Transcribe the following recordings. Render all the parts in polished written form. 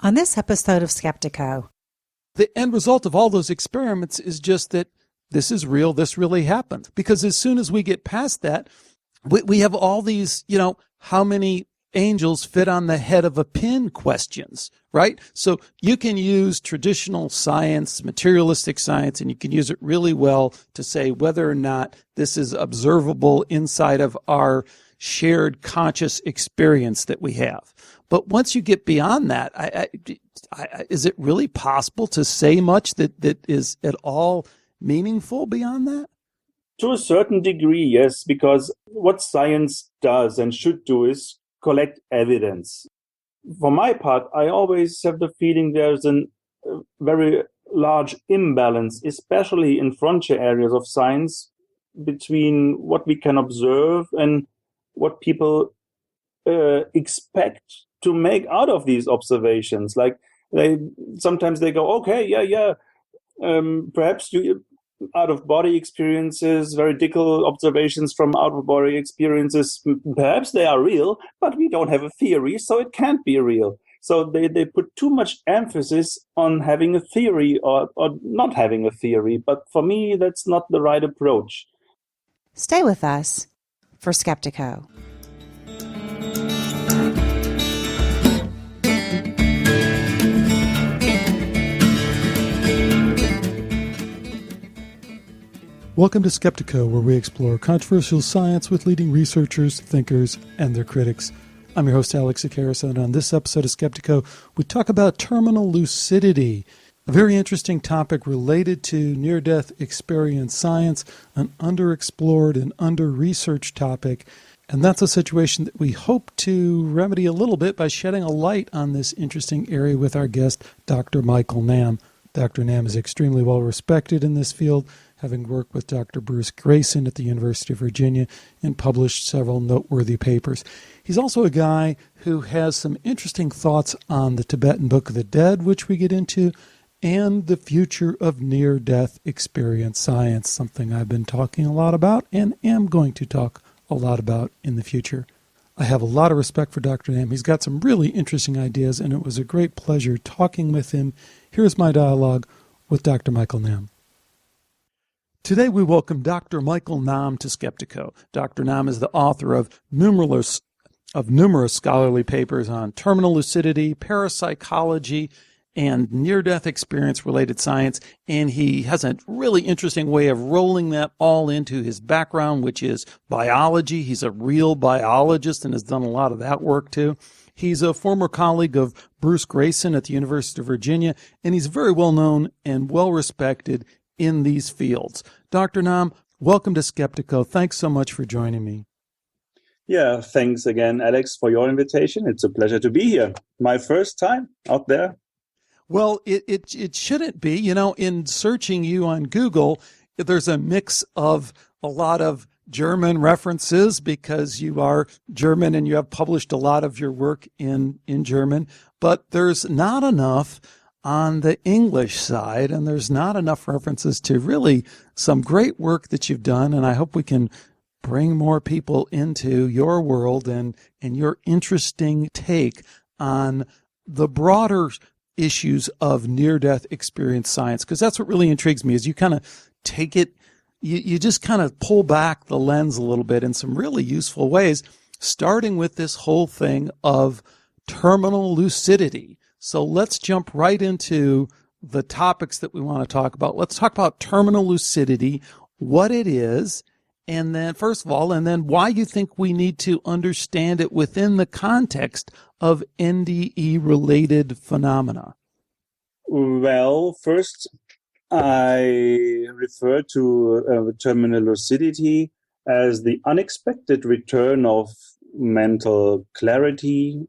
On this episode of Skeptiko, the end result of all those experiments is just that this is real, this really happened. Because as soon as we get past that, we have all these, how many angels fit on the head of a pin questions, right? So you can use traditional science, materialistic science, and you can use it really well to say whether or not this is observable inside of our shared conscious experience that we have. But once you get beyond that, is it really possible to say much that is at all meaningful beyond that? To a certain degree, yes, because what science does and should do is collect evidence. For my part, I always have the feeling there's a very large imbalance, especially in frontier areas of science, between what we can observe and what people expect to make out of these observations. Like sometimes they go, okay, perhaps you out-of-body experiences, veridical observations from out-of-body experiences, perhaps they are real, but we don't have a theory, so it can't be real. So they put too much emphasis on having a theory or not having a theory. But for me, that's not the right approach. Stay with us for Skeptiko. Welcome to Skeptiko, where we explore controversial science with leading researchers, thinkers, and their critics. I'm your host, Alex Tsakiris, and on this episode of Skeptiko, we talk about terminal lucidity, a very interesting topic related to near-death experience science, an underexplored and under-researched topic. And that's a situation that we hope to remedy a little bit by shedding a light on this interesting area with our guest, Dr. Michael Nahm. Dr. Nahm is extremely well respected in this field, having worked with Dr. Bruce Grayson at the University of Virginia and published several noteworthy papers. He's also a guy who has some interesting thoughts on the Tibetan Book of the Dead, which we get into, and the future of near-death experience science, something I've been talking a lot about and am going to talk a lot about in the future. I have a lot of respect for Dr. Nahm. He's got some really interesting ideas, and it was a great pleasure talking with him. Here's my dialogue with Dr. Michael Nahm. Today we welcome Dr. Michael Nahm to Skeptiko. Dr. Nahm is the author of numerous scholarly papers on terminal lucidity, parapsychology, and near-death experience-related science, and he has a really interesting way of rolling that all into his background, which is biology. He's a real biologist and has done a lot of that work too. He's a former colleague of Bruce Grayson at the University of Virginia, and he's very well known and well respected in these fields. Dr. Nahm, welcome to Skeptiko. Thanks so much for joining me. Yeah, thanks again, Alex, for your invitation. It's a pleasure to be here. My first time out there. Well, it shouldn't be. In searching you on Google, there's a mix of a lot of German references because you are German and you have published a lot of your work in German, but there's not enough on the English side, and there's not enough references to really some great work that you've done, and I hope we can bring more people into your world and your interesting take on the broader issues of near-death experience science, because that's what really intrigues me, is you kind of take it, you just kind of pull back the lens a little bit in some really useful ways, starting with this whole thing of terminal lucidity. So let's jump right into the topics that we want to talk about. Let's talk about terminal lucidity, what it is, and then first of all, and then why you think we need to understand it within the context of NDE-related phenomena. Well, first, I refer to terminal lucidity as the unexpected return of mental clarity,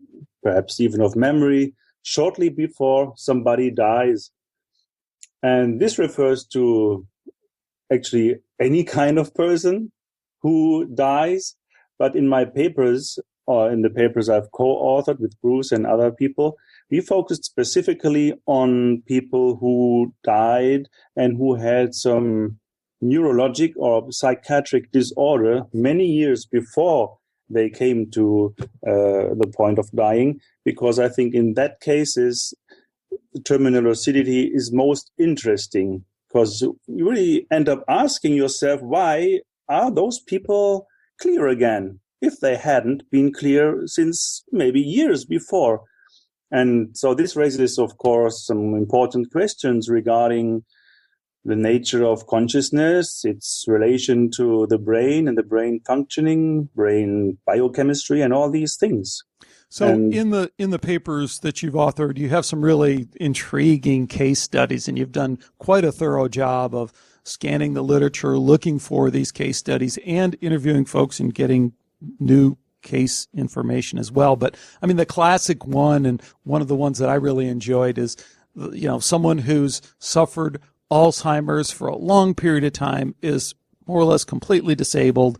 perhaps even of memory, shortly before somebody dies. And this refers to actually any kind of person who dies. But in my papers, or in the papers I've co-authored with Bruce and other people, we focused specifically on people who died and who had some neurologic or psychiatric disorder many years before they came to the point of dying, because I think in that cases, terminal lucidity is most interesting, because you really end up asking yourself, why are those people clear again if they hadn't been clear since maybe years before? And so this raises, of course, some important questions regarding the nature of consciousness, its relation to the brain and the brain functioning, brain biochemistry, and all these things. So in the papers that you've authored, you have some really intriguing case studies, and you've done quite a thorough job of scanning the literature, looking for these case studies, and interviewing folks and getting new case information as well. But I mean, the classic one, and one of the ones that I really enjoyed, is, someone who's suffered Alzheimer's for a long period of time, is more or less completely disabled.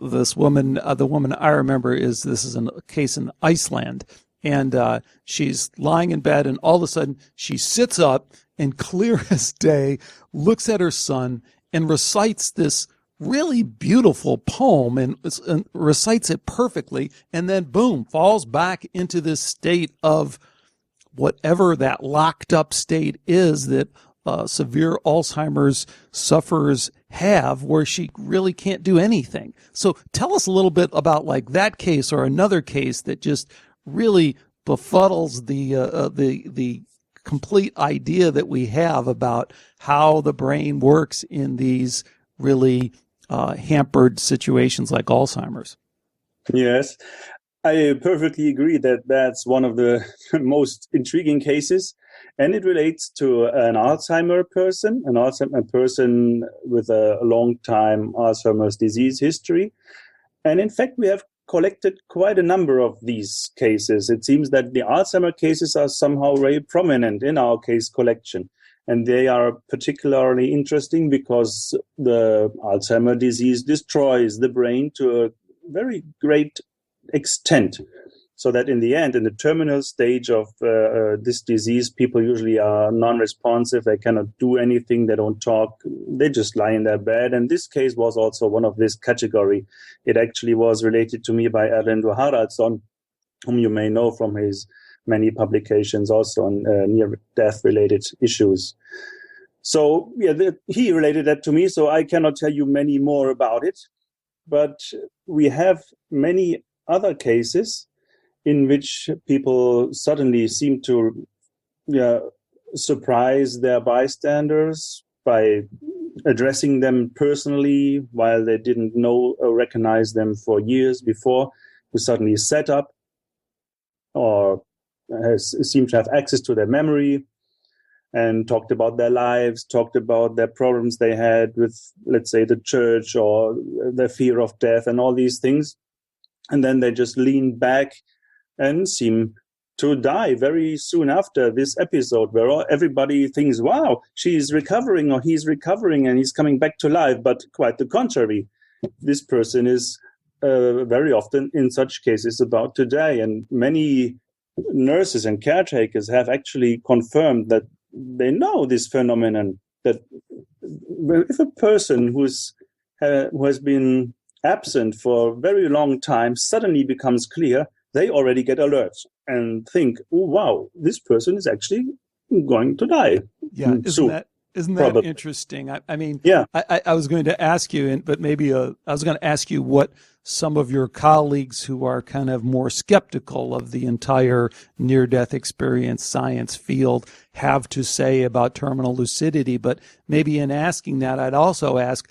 This woman, the woman I remember, this is a case in Iceland, and she's lying in bed, and all of a sudden she sits up and, clear as day, looks at her son and recites this really beautiful poem and recites it perfectly, and then boom, falls back into this state of whatever that locked up state is that severe Alzheimer's sufferers have, where she really can't do anything. So tell us a little bit about like that case, or another case that just really befuddles the complete idea that we have about how the brain works in these really hampered situations like Alzheimer's. Yes, I perfectly agree that that's one of the most intriguing cases. And it relates to an Alzheimer person with a long time Alzheimer's disease history. And in fact, we have collected quite a number of these cases. It seems that the Alzheimer cases are somehow very prominent in our case collection. And they are particularly interesting because the Alzheimer disease destroys the brain to a very great extent. So that in the end, in the terminal stage of this disease, people usually are non-responsive. They cannot do anything. They don't talk. They just lie in their bed. And this case was also one of this category. It actually was related to me by Erlendur Haraldsson, whom you may know from his many publications also on near-death related issues. So yeah, he related that to me. So I cannot tell you many more about it. But we have many other cases in which people suddenly seem to surprise their bystanders by addressing them personally while they didn't know or recognize them for years before, who suddenly sat up or seem to have access to their memory and talked about their lives, talked about their problems they had with, let's say, the church or their fear of death and all these things. And then they just lean back and seem to die very soon after this episode, where everybody thinks, wow, she's recovering or he's recovering and he's coming back to life. But quite the contrary, this person is very often in such cases about to die. And many nurses and caretakers have actually confirmed that they know this phenomenon, that if a person who has been absent for a very long time suddenly becomes clear, they already get alerts and think, oh, wow, this person is actually going to die. Yeah, isn't that Probably. interesting? I mean, yeah. I was going to ask you, but maybe I was going to ask you what some of your colleagues who are kind of more skeptical of the entire near-death experience science field have to say about terminal lucidity. But maybe in asking that, I'd also ask,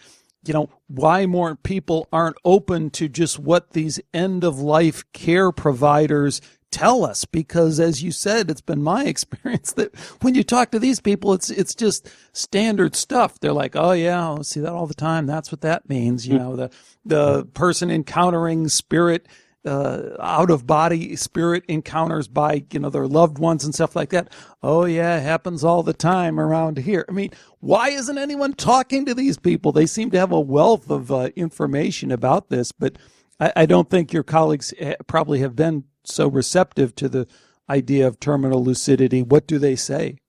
why more people aren't open to just what these end-of-life care providers tell us, because as you said, it's been my experience that when you talk to these people, it's just standard stuff. They're like, oh yeah, I see that all the time. That's what that means. The person encountering spirit, out of body spirit encounters by, their loved ones and stuff like that. Oh yeah, it happens all the time around here. I mean, why isn't anyone talking to these people? They seem to have a wealth of information about this, but I don't think your colleagues probably have been so receptive to the idea of terminal lucidity. What do they say?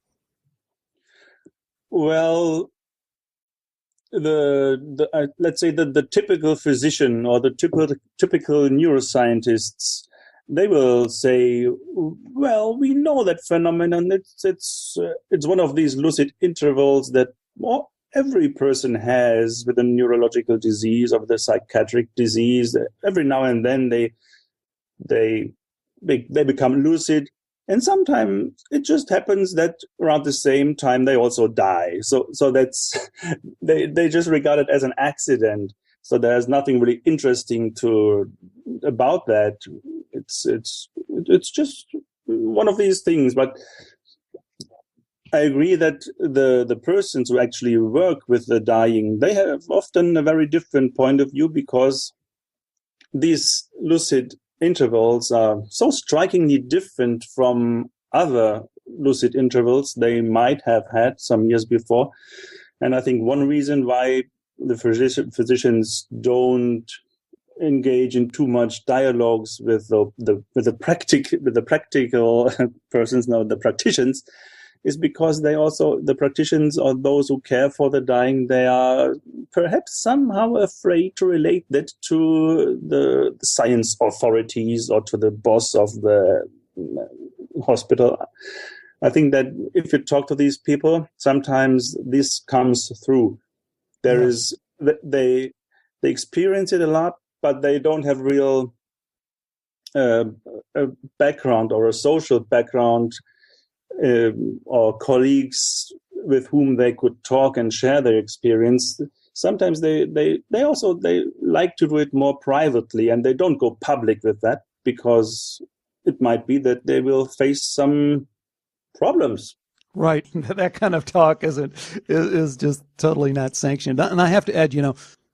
Well, let's say the typical physician or the typical neuroscientists, they will say, well, we know that phenomenon. It's one of these lucid intervals that every person has with a neurological disease or with a psychiatric disease. Every now and then they become lucid. And sometimes it just happens that around the same time they also die. So that's they just regard it as an accident. So there's nothing really interesting about that. It's just one of these things. But I agree that the persons who actually work with the dying, they have often a very different point of view, because these lucid intervals are so strikingly different from other lucid intervals they might have had some years before. And I think one reason why the physicians don't engage in too much dialogues with the practical persons, now the practitioners, is because the practitioners or those who care for the dying, they are perhaps somehow afraid to relate that to the science authorities or to the boss of the hospital. I think that if you talk to these people, sometimes this comes through. They experience it a lot, but they don't have real a background or a social background, or colleagues with whom they could talk and share their experience. Sometimes they like to do it more privately, and they don't go public with that, because it might be that they will face some problems. Right. That kind of talk is just totally not sanctioned. And I have to add,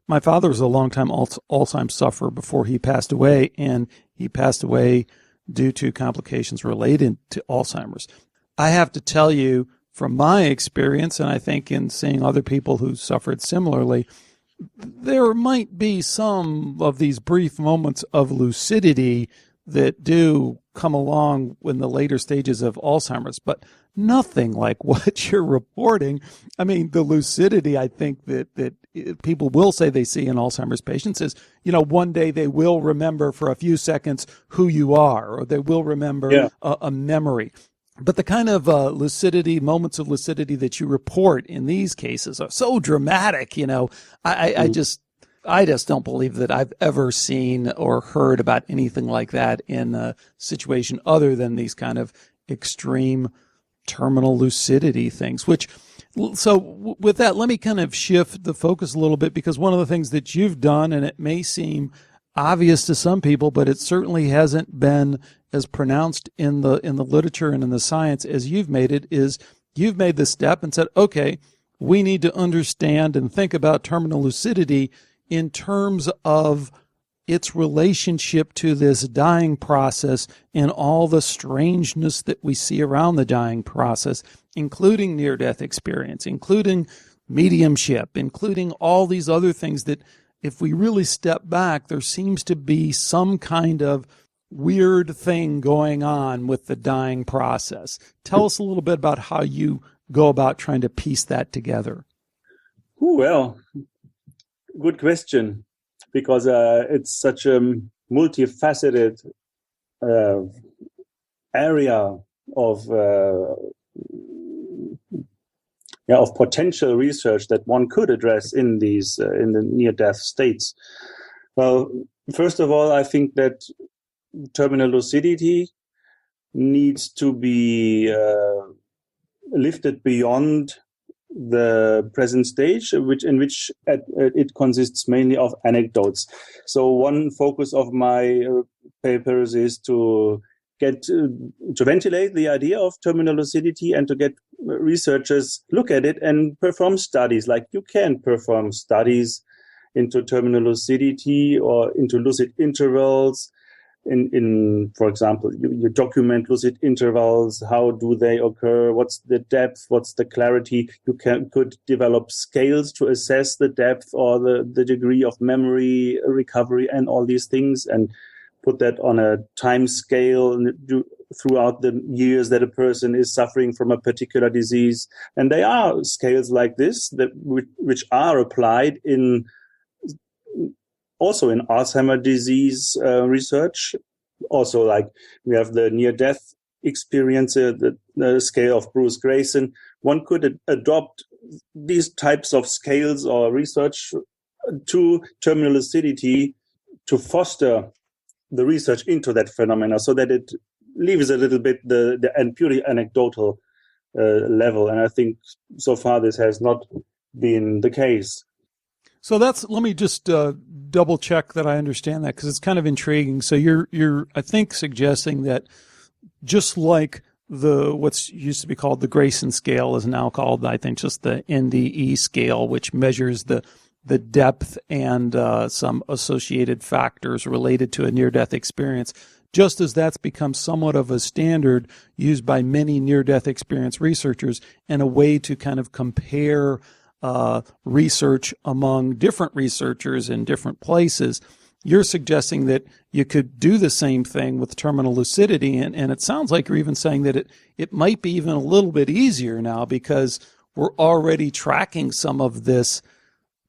my father was a longtime Alzheimer's sufferer before he passed away, and he passed away due to complications related to Alzheimer's. I have to tell you, from my experience, and I think in seeing other people who suffered similarly, there might be some of these brief moments of lucidity that do come along in the later stages of Alzheimer's, but nothing like what you're reporting. I mean, the lucidity, I think that people will say they see in Alzheimer's patients is, one day they will remember for a few seconds who you are, or they will remember a memory. But the kind of lucidity, moments of lucidity that you report in these cases are so dramatic. I just don't believe that I've ever seen or heard about anything like that in a situation other than these kind of extreme terminal lucidity things. So with that, let me kind of shift the focus a little bit, because one of the things that you've done, and it may seem obvious to some people, but it certainly hasn't been as pronounced in the literature and in the science as you've made it, is you've made the step and said, okay, we need to understand and think about terminal lucidity in terms of its relationship to this dying process and all the strangeness that we see around the dying process, including near-death experience, including mediumship, including all these other things that, if we really step back, there seems to be some kind of weird thing going on with the dying process. Tell us a little bit about how you go about trying to piece that together. Well, good question, because it's such a multifaceted area of potential research that one could address in these in the near-death states. Well, first of all, I think that terminal lucidity needs to be lifted beyond the present stage, in which it consists mainly of anecdotes. So one focus of my papers is to ventilate the idea of terminal lucidity and to get researchers look at it and perform studies. Like, you can perform studies into terminal lucidity or into lucid intervals. For example, you document lucid intervals. How do they occur? What's the depth? What's the clarity? You could develop scales to assess the depth or the degree of memory recovery and all these things, and put that on a time scale and do throughout the years that a person is suffering from a particular disease. And there are scales like this which are applied also in Alzheimer disease research. Also, like we have the near-death experience, the scale of Bruce Grayson. One could adopt these types of scales or research to terminal lucidity to foster the research into that phenomena, so that it leaves a little bit the and purely anecdotal level. And I think so far this has not been the case. So let me just double check that I understand that, because it's kind of intriguing. So you're I think suggesting that just like what's used to be called the Grayson scale is now called, I think, just the NDE scale, which measures the depth and some associated factors related to a near-death experience. Just as that's become somewhat of a standard used by many near-death experience researchers and a way to kind of compare research among different researchers in different places, you're suggesting that you could do the same thing with terminal lucidity. And it sounds like you're even saying that it might be even a little bit easier now, because we're already tracking some of this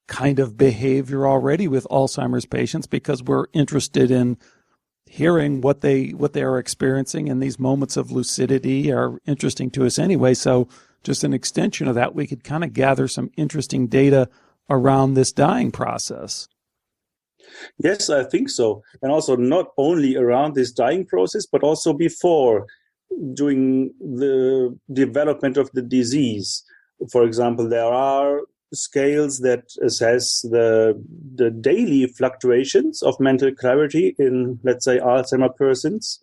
kind of behavior already with Alzheimer's patients, because we're interested in hearing what they are experiencing, and these moments of lucidity are interesting to us anyway. So just an extension of that, we could kind of gather some interesting data around this dying process. Yes, I think so. And also not only around this dying process, but also before, during the development of the disease. For example, there are scales that assess the daily fluctuations of mental clarity in, let's say, Alzheimer persons.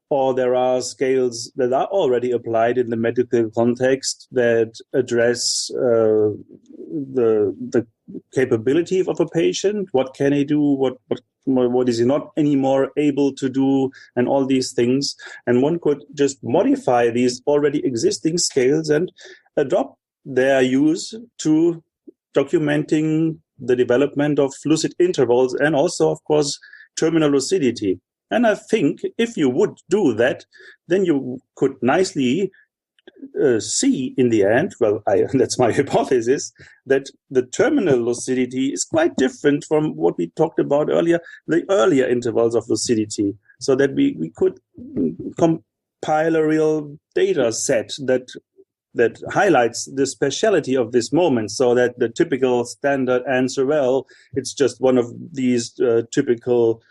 Or there are scales that are already applied in the medical context that address the capability of a patient. What can he do? What is he not anymore able to do? And all these things. And one could just modify these already existing scales and adopt their use to documenting the development of lucid intervals and also, of course, terminal lucidity. And I think if you would do that, then you could nicely see in the end, that's my hypothesis, that the terminal lucidity is quite different from what we talked about earlier, the earlier intervals of lucidity, so that we could compile a real data set that highlights the speciality of this moment, so that the typical standard answer, well, it's just one of these typical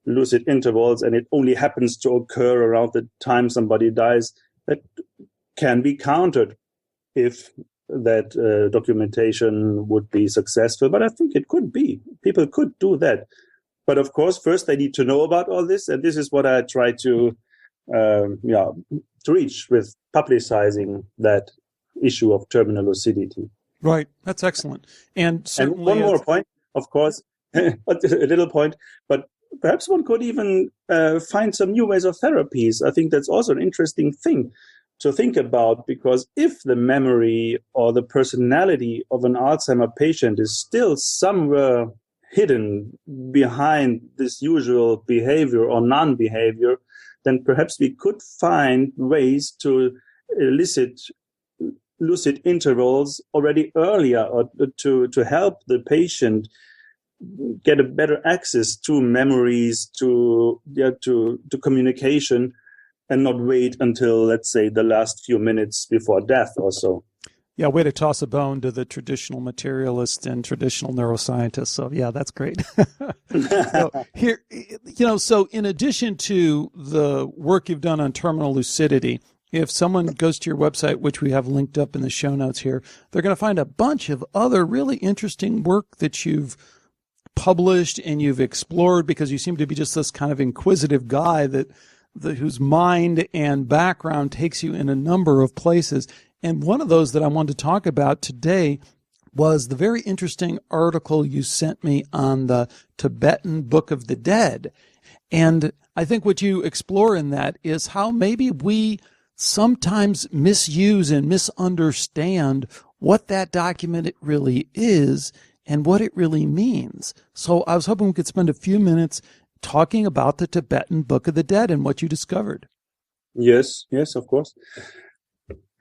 lucid intervals, and it only happens to occur around the time somebody dies, that can be countered if that documentation would be successful. But I think it could be. People could do that. But of course, first they need to know about all this, and this is what I try to reach with publicizing that issue of terminal lucidity. Right. That's excellent. And one more point, of course, a little point, but perhaps one could even find some new ways of therapies. I think that's also an interesting thing to think about, because if the memory or the personality of an Alzheimer patient is still somewhere hidden behind this usual behavior or non-behavior, then perhaps we could find ways to elicit lucid intervals already earlier, or to help the patient get a better access to memories, to communication, and not wait until, let's say, the last few minutes before death or so. Yeah, way to toss a bone to the traditional materialist and traditional neuroscientists. So yeah, that's great. So in addition to the work you've done on terminal lucidity, if someone goes to your website, which we have linked up in the show notes here, they're going to find a bunch of other really interesting work that you've published and you've explored, because you seem to be just this kind of inquisitive guy whose mind and background takes you in a number of places. And one of those that I wanted to talk about today was the very interesting article you sent me on the Tibetan Book of the Dead. And I think what you explore in that is how maybe we sometimes misuse and misunderstand what that document really is and what it really means. So I was hoping we could spend a few minutes talking about the Tibetan Book of the Dead and what you discovered. Yes, yes, of course.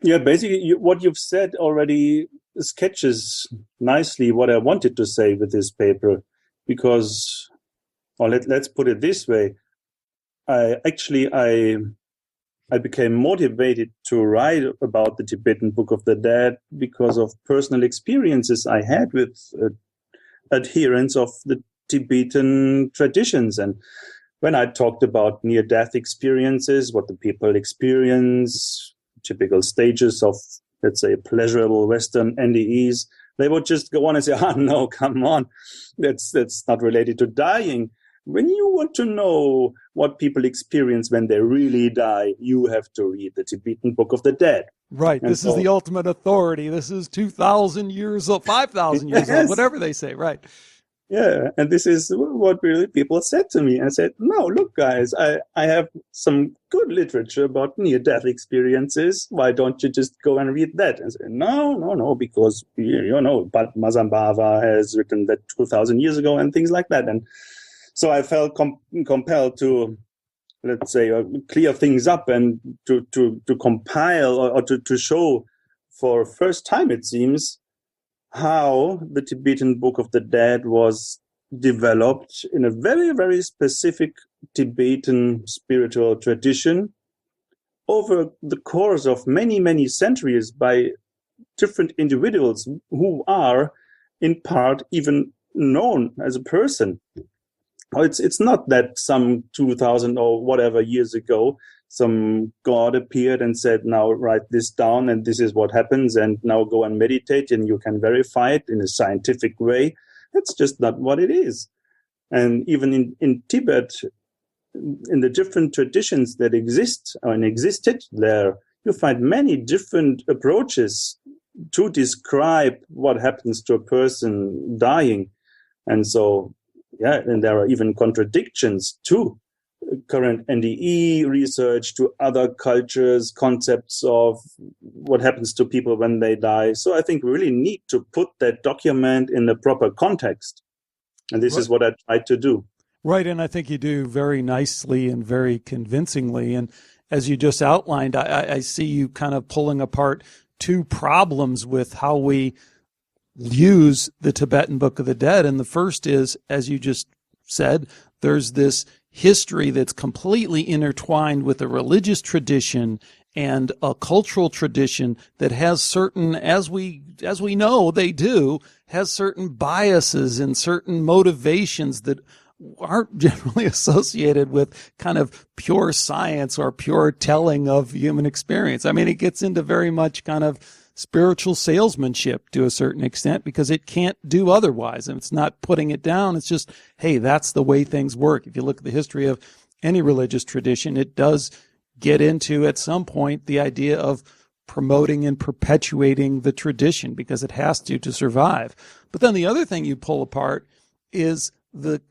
Yeah, basically, what you've said already sketches nicely what I wanted to say with this paper, because, or let's put it this way, I became motivated to write about the Tibetan Book of the Dead because of personal experiences I had with adherents of the Tibetan traditions. And when I talked about near-death experiences, what the people experience, typical stages of, let's say, pleasurable Western NDEs, they would just go on and say, "Oh no, come on, that's not related to dying." When you want to know what people experience when they really die, you have to read the Tibetan Book of the Dead. Right. And This is the ultimate authority. This is 2,000 years old, 5,000 years old, yes, whatever they say. Right. yeah, and this is what really people said to me. I said, "No, look, guys, I have some good literature about near-death experiences. Why don't you just go and read that?" And I said, no, because, but Mazambhava has written that 2,000 years ago and things like that. And so I felt compelled to, let's say, clear things up and to compile or to show for first time, it seems, how the Tibetan Book of the Dead was developed in a very, very specific Tibetan spiritual tradition over the course of many, many centuries by different individuals who are in part even known as a person. It's not that some 2000 or whatever years ago some god appeared and said, "Now write this down and this is what happens, and now go and meditate and you can verify it in a scientific way." That's just not what it is. And even in Tibet, in the different traditions that exist and existed there, you find many different approaches to describe what happens to a person dying. And so, yeah, and there are even contradictions to current NDE research, to other cultures, concepts of what happens to people when they die. So I think we really need to put that document in the proper context. And this is what I tried to do. Right. And I think you do very nicely and very convincingly. And as you just outlined, I see you kind of pulling apart two problems with how we use the Tibetan Book of the Dead. And the first is, as you just said, there's this history that's completely intertwined with a religious tradition and a cultural tradition that has certain, as we know they do, has certain biases and certain motivations that aren't generally associated with kind of pure science or pure telling of human experience. I mean, it gets into very much kind of spiritual salesmanship to a certain extent because it can't do otherwise. And it's not putting it down. It's just, hey, that's the way things work. If you look at the history of any religious tradition, it does get into at some point the idea of promoting and perpetuating the tradition because it has to survive. But then the other thing you pull apart is the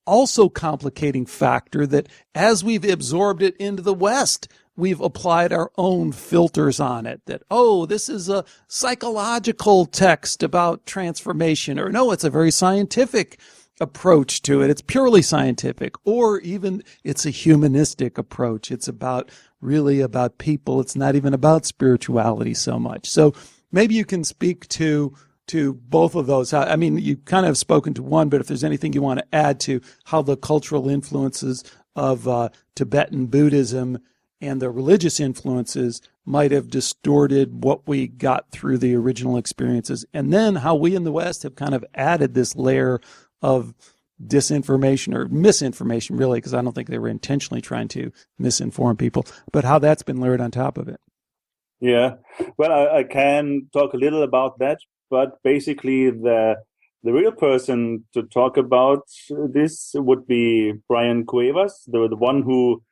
also complicating factor that as we've absorbed it into the West, we've applied our own filters on it that, oh, this is a psychological text about transformation, or no, it's a very scientific approach to it. It's purely scientific, or even it's a humanistic approach. It's really about people. It's not even about spirituality so much. So maybe you can speak to both of those. I mean, you kind of have spoken to one, but if there's anything you want to add to how the cultural influences of Tibetan Buddhism and the religious influences might have distorted what we got through the original experiences, and then how we in the West have kind of added this layer of disinformation or misinformation, really, because I don't think they were intentionally trying to misinform people, but how that's been layered on top of it. Yeah, well, I can talk a little about that, but basically the real person to talk about this would be Brian Cuevas, the one who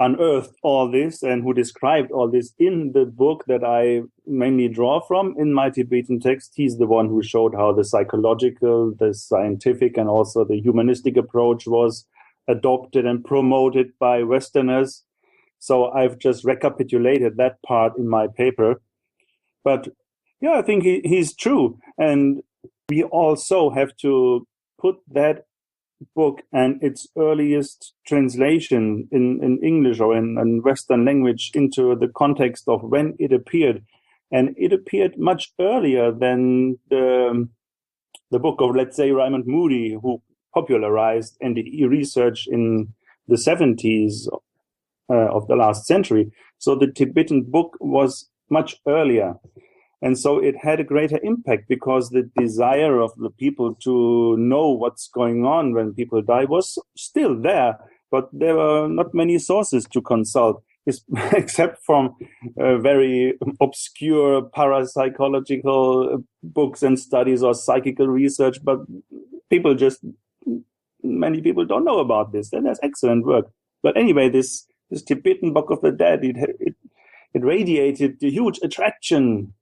unearthed all this and who described all this in the book that I mainly draw from in my Tibetan text. He's the one who showed how the psychological, the scientific, and also the humanistic approach was adopted and promoted by Westerners. So I've just recapitulated that part in my paper. But yeah, I think he's true. And we also have to put that book and its earliest translation in English or in Western language into the context of when it appeared. And it appeared much earlier than the book of, let's say, Raymond Moody, who popularized NDE research in the 70s of the last century. So the Tibetan book was much earlier. And so it had a greater impact because the desire of the people to know what's going on when people die was still there, but there were not many sources to consult, except from very obscure parapsychological books and studies or psychical research. But many people don't know about this. And that's excellent work. But anyway, this Tibetan Book of the Dead, it radiated a huge attraction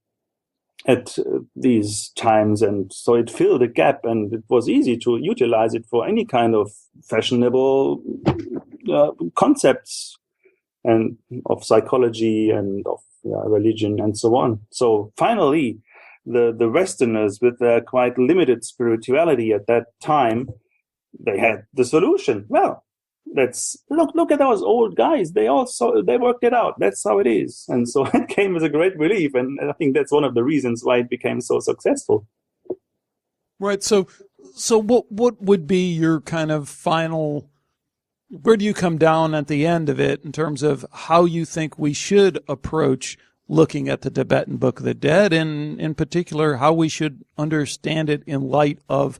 at these times, and so it filled a gap, and it was easy to utilize it for any kind of fashionable concepts and of psychology and of religion and so on. So finally, the Westerners, with their quite limited spirituality at that time, they had the solution. Well, let's look at those old guys. They worked it out. That's how it is. And so it came as a great relief. And I think that's one of the reasons why it became so successful. Right. So what would be your kind of final, where do you come down at the end of it in terms of how you think we should approach looking at the Tibetan Book of the Dead, and in particular, how we should understand it in light of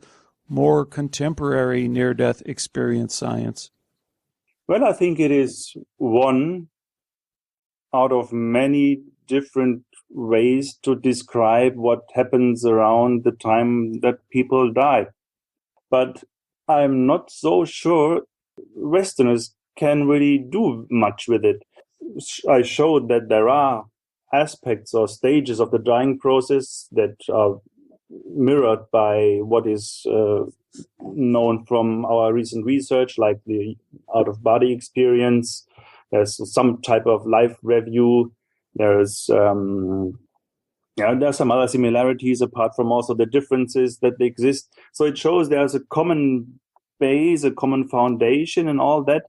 more contemporary near-death experience science? Well, I think it is one out of many different ways to describe what happens around the time that people die. But I'm not so sure Westerners can really do much with it. I showed that there are aspects or stages of the dying process that are mirrored by what is known from our recent research, like the out-of-body experience. There's some type of life review. There's some other similarities apart from also the differences that exist. So it shows there's a common base, a common foundation and all that.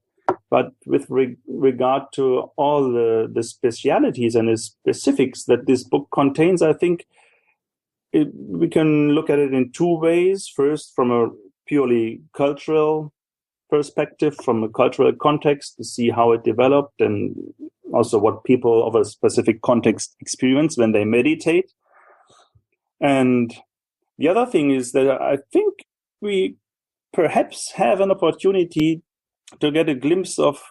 But with regard to all the specialities and the specifics that this book contains, I think we can look at it in two ways. First, from a purely cultural perspective, from a cultural context, to see how it developed and also what people of a specific context experience when they meditate. And the other thing is that I think we perhaps have an opportunity to get a glimpse of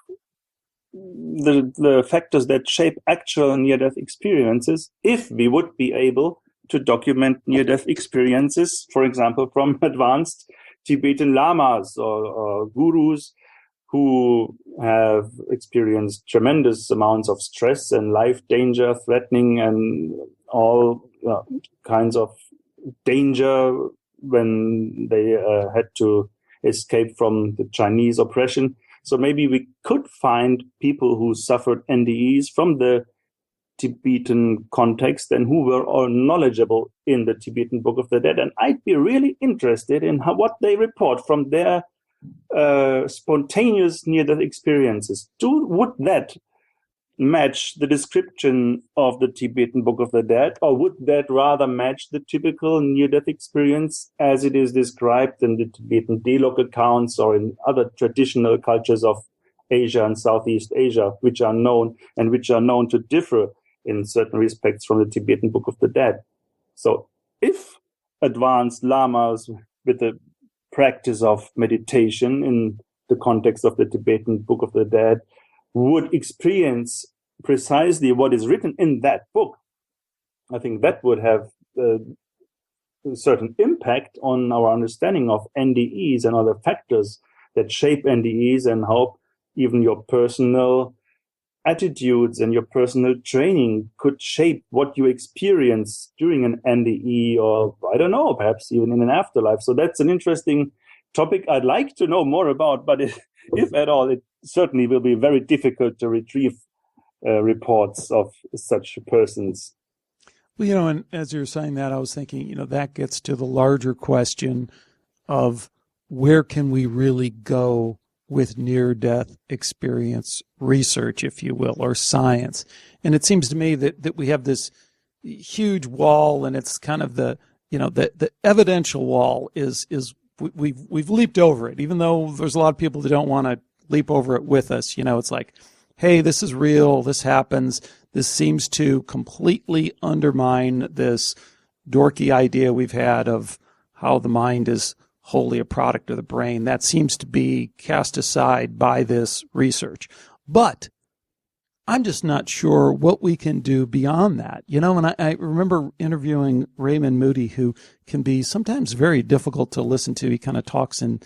the factors that shape actual near-death experiences if we would be able to document near-death experiences, for example, from advanced Tibetan lamas or gurus who have experienced tremendous amounts of stress and life danger, threatening, and all kinds of danger when they had to escape from the Chinese oppression. So maybe we could find people who suffered NDEs from the Tibetan context and who were all knowledgeable in the Tibetan Book of the Dead. And I'd be really interested in what they report from their spontaneous near-death experiences. Would that match the description of the Tibetan Book of the Dead, or would that rather match the typical near-death experience as it is described in the Tibetan Dialogue accounts or in other traditional cultures of Asia and Southeast Asia, which are known to differ in certain respects from the Tibetan Book of the Dead? So if advanced lamas with the practice of meditation in the context of the Tibetan Book of the Dead would experience precisely what is written in that book, I think that would have a certain impact on our understanding of NDEs and other factors that shape NDEs and how even your personal attitudes and your personal training could shape what you experience during an NDE, or I don't know, perhaps even in an afterlife. So that's an interesting topic I'd like to know more about, but if at all, it certainly will be very difficult to retrieve reports of such persons. Well, and as you're saying that, I was thinking, that gets to the larger question of where can we really go with near-death experience research, if you will, or science. And it seems to me that we have this huge wall, and it's kind of the evidential wall is we've leaped over it, even though there's a lot of people that don't want to leap over it with us. It's like, hey, this is real, this happens. This seems to completely undermine this dorky idea we've had of how the mind is wholly a product of the brain. That seems to be cast aside by this research. But I'm just not sure what we can do beyond that. And I remember interviewing Raymond Moody, who can be sometimes very difficult to listen to. He kind of talks in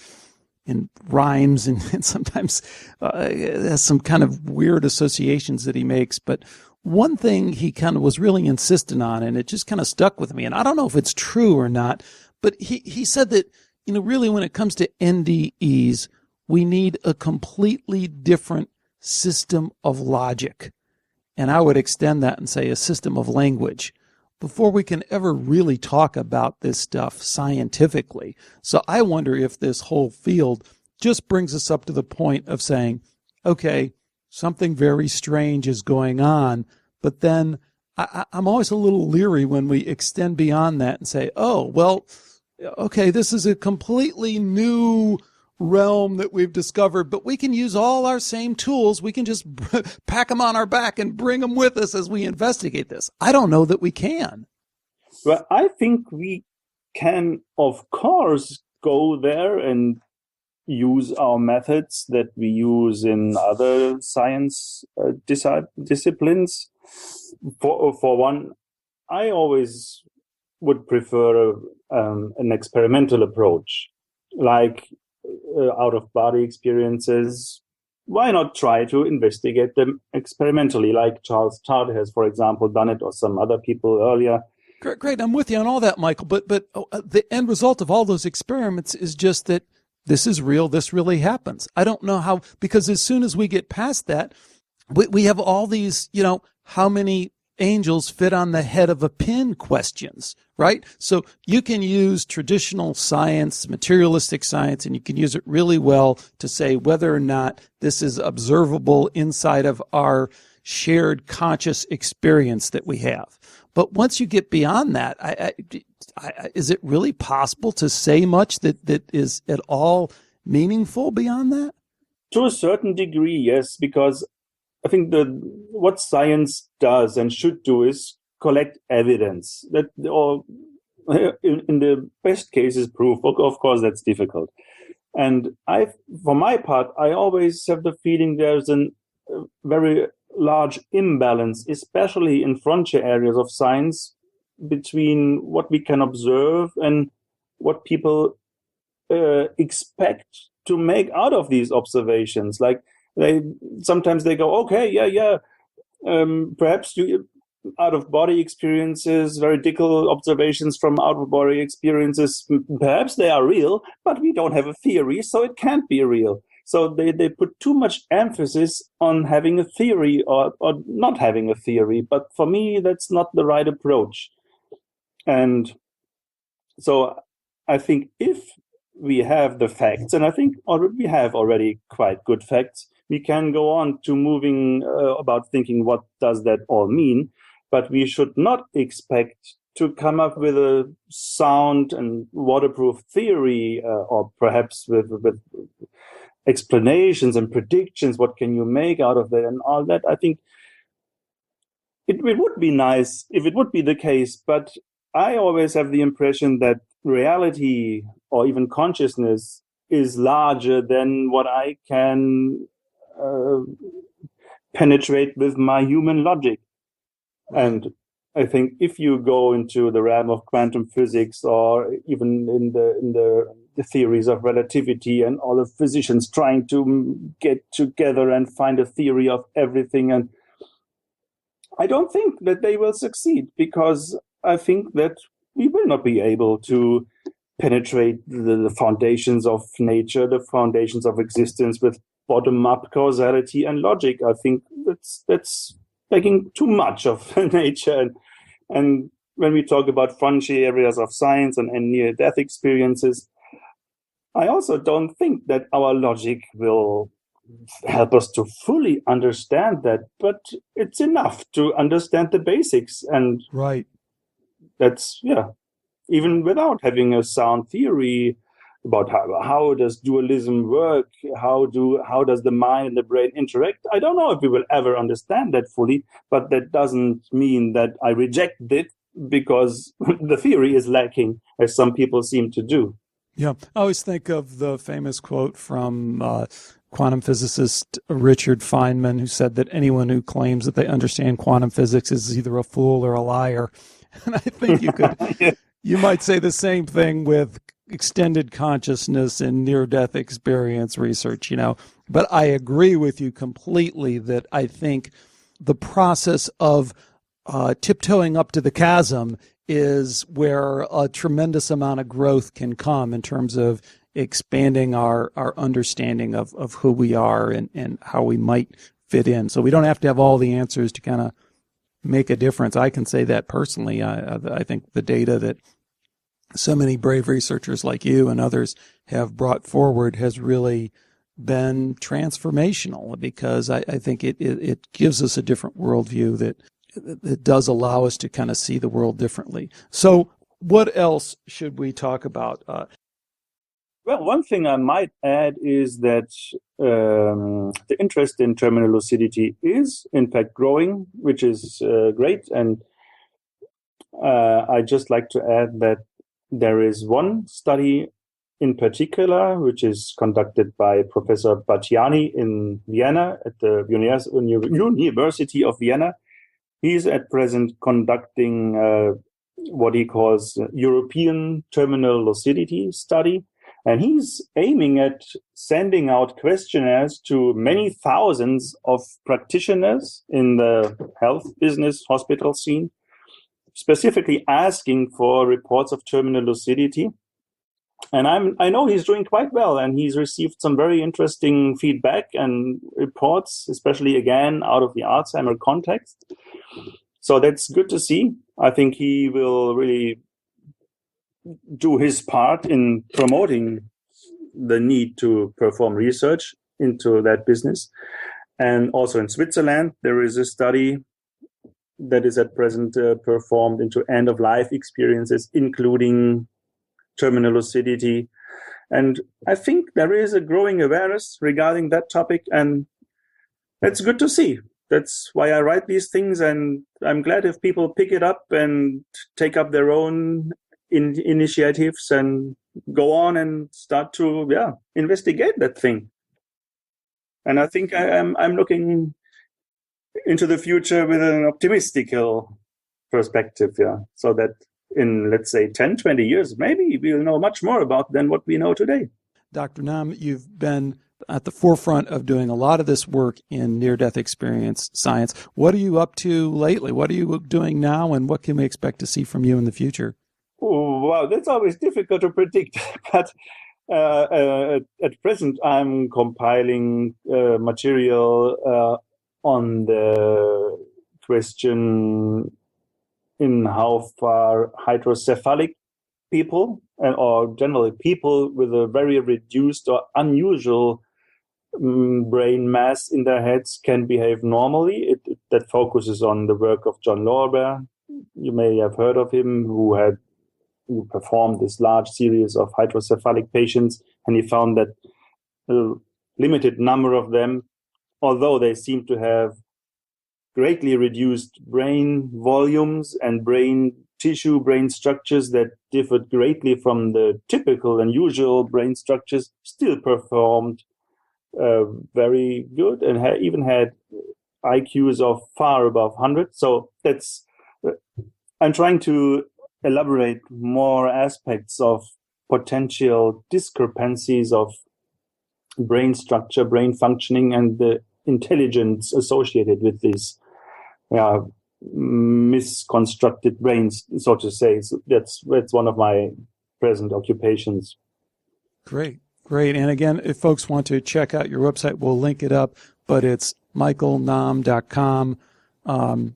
rhymes and sometimes has some kind of weird associations that he makes. But one thing he kind of was really insistent on, and it just kind of stuck with me, and I don't know if it's true or not, but he said that, really when it comes to NDEs, we need a completely different system of logic. And I would extend that and say a system of language before we can ever really talk about this stuff scientifically. So I wonder if this whole field just brings us up to the point of saying, okay, something very strange is going on, but then I'm always a little leery when we extend beyond that and say, oh, well, okay, this is a completely new realm that we've discovered, but we can use all our same tools. We can just pack them on our back and bring them with us as we investigate this. I don't know that we can. Well, I think we can, of course, go there and use our methods that we use in other science disciplines. For one, I always would prefer an experimental approach, like out-of-body experiences. Why not try to investigate them experimentally, like Charles Todd has, for example, done it, or some other people earlier. Great. I'm with you on all that, Michael. But the end result of all those experiments is just that this is real. This really happens. I don't know how, because as soon as we get past that, we have all these, how many angels fit on the head of a pin questions, right? So you can use traditional science, materialistic science, and you can use it really well to say whether or not this is observable inside of our shared conscious experience that we have. But once you get beyond that, is it really possible to say much that is at all meaningful beyond that? To a certain degree, yes, because I think what science does and should do is collect evidence that, or in the best cases, proof. Of course, that's difficult. And for my part, I always have the feeling there's a very large imbalance, especially in frontier areas of science, between what we can observe and what people expect to make out of these observations. Like sometimes they go, okay, perhaps out of body experiences, veridical observations from out of body experiences, perhaps they are real, but we don't have a theory, so it can't be real. So they put too much emphasis on having a theory or not having a theory. But for me, that's not the right approach. And so I think if we have the facts, and I think we have already quite good facts, we can go on to moving about thinking what does that all mean. But we should not expect to come up with a sound and waterproof theory, or perhaps with explanations and predictions. What can you make out of that and all that? I think it would be nice if it would be the case, but I always have the impression that reality or even consciousness is larger than what I can penetrate with my human logic. And I think if you go into the realm of quantum physics, or even in the theories of relativity, and all the physicians trying to get together and find a theory of everything, and I don't think that they will succeed, because I think that we will not be able to penetrate the foundations of nature, the foundations of existence with bottom-up causality and logic. I think that's taking too much of nature. And when we talk about frontier areas of science and near-death experiences, I also don't think that our logic will help us to fully understand that, but it's enough to understand the basics. And Right. that's, even without having a sound theory about how does dualism work, how does the mind and the brain interact. I don't know if we will ever understand that fully, but that doesn't mean that I reject it because the theory is lacking, as some people seem to do. Yeah. I always think of the famous quote from quantum physicist Richard Feynman, who said that anyone who claims that they understand quantum physics is either a fool or a liar. And I think you could, Yeah. you might say the same thing with extended consciousness and near-death experience research, But I agree with you completely that I think the process of tiptoeing up to the chasm is where a tremendous amount of growth can come in terms of expanding our understanding of who we are and how we might fit in. So we don't have to have all the answers to kind of make a difference. I can say that personally. I think the data that so many brave researchers like you and others have brought forward has really been transformational, because I think it gives us a different worldview that it does allow us to kind of see the world differently. So what else should we talk about? Well, one thing I might add is that the interest in terminal lucidity is, in fact, growing, which is great. And I'd just like to add that there is one study in particular, which is conducted by Professor Battiani in Vienna at the University of Vienna. He's at present conducting what he calls European terminal lucidity study. And he's aiming at sending out questionnaires to many thousands of practitioners in the health business hospital scene, specifically asking for reports of terminal lucidity. And I know he's doing quite well, and he's received some very interesting feedback and reports, especially again out of the Alzheimer context. So that's good to see. I think he will really do his part in promoting the need to perform research into that business. And also in Switzerland, there is a study that is at present performed into end-of-life experiences, including terminal lucidity. And I think there is a growing awareness regarding that topic, and it's good to see. That's why I write these things, and I'm glad if people pick it up and take up their own initiatives and go on and start to investigate that thing. And I think I'm looking into the future with an optimistic perspective, so that in, let's say, 10, 20 years, maybe we'll know much more about than what we know today. Dr. Nahm, you've been at the forefront of doing a lot of this work in near-death experience science. What are you up to lately? What are you doing now, and what can we expect to see from you in the future? Oh, wow, that's always difficult to predict. But at present, I'm compiling material on the question in how far hydrocephalic people, or generally people with a very reduced or unusual brain mass in their heads, can behave normally. That focuses on the work of John Lorber. You may have heard of him, who performed this large series of hydrocephalic patients, and he found that a limited number of them, although they seem to have greatly reduced brain volumes and brain tissue, brain structures that differed greatly from the typical and usual brain structures, still performed very good, and even had IQs of far above 100. So I'm trying to elaborate more aspects of potential discrepancies of brain structure, brain functioning, and the intelligence associated with these misconstructed brains, so to say. So that's one of my present occupations. Great. And again, if folks want to check out your website, we'll link it up, but it's michaelnahm.com. And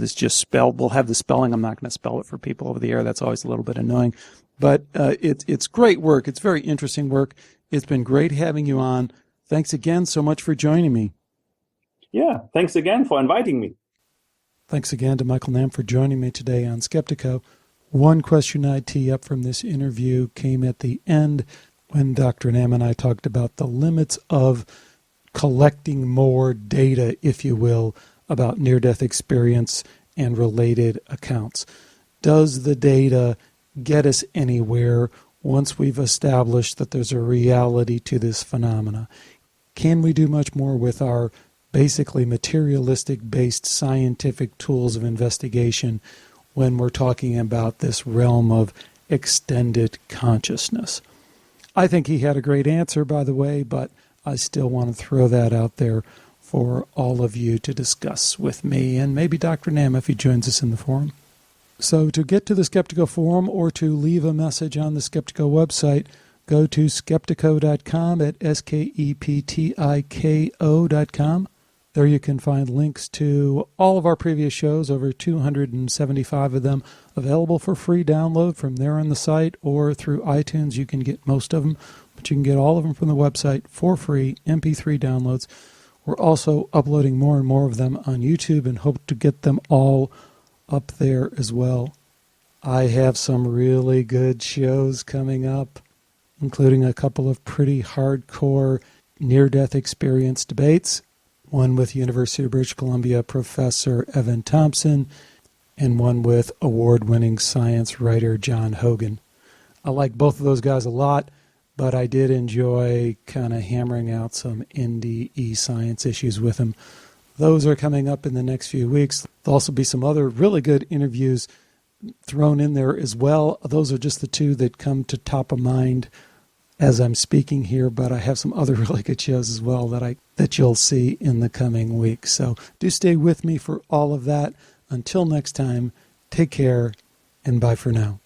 it's just spelled. We'll have the spelling. I'm not going to spell it for people over the air. That's always a little bit annoying. But it's great work. It's very interesting work. It's been great having you on. Thanks again so much for joining me. Yeah, thanks again for inviting me. Thanks again to Michael Nahm for joining me today on Skeptiko. One question I'd tee up from this interview came at the end when Dr. Nahm and I talked about the limits of collecting more data, if you will, about near-death experience and related accounts. Does the data get us anywhere once we've established that there's a reality to this phenomena? Can we do much more with our basically materialistic-based scientific tools of investigation when we're talking about this realm of extended consciousness? I think he had a great answer, by the way, but I still want to throw that out there for all of you to discuss with me and maybe Dr. Nahm if he joins us in the forum. So to get to the Skeptiko forum or to leave a message on the Skeptiko website, go to skeptiko.com at skeptiko.com. There you can find links to all of our previous shows, over 275 of them, available for free download from there on the site or through iTunes. You can get most of them, but you can get all of them from the website for free, MP3 downloads. We're also uploading more and more of them on YouTube and hope to get them all up there as well. I have some really good shows coming up, including a couple of pretty hardcore near-death experience debates, one with University of British Columbia Professor Evan Thompson, and one with award-winning science writer John Hogan. I like both of those guys a lot, but I did enjoy kind of hammering out some indie e-science issues with them. Those are coming up in the next few weeks. There'll also be some other really good interviews thrown in there as well. Those are just the two that come to top of mind as I'm speaking here, but I have some other really good shows as well that you'll see in the coming weeks. So do stay with me for all of that. Until next time, take care and bye for now.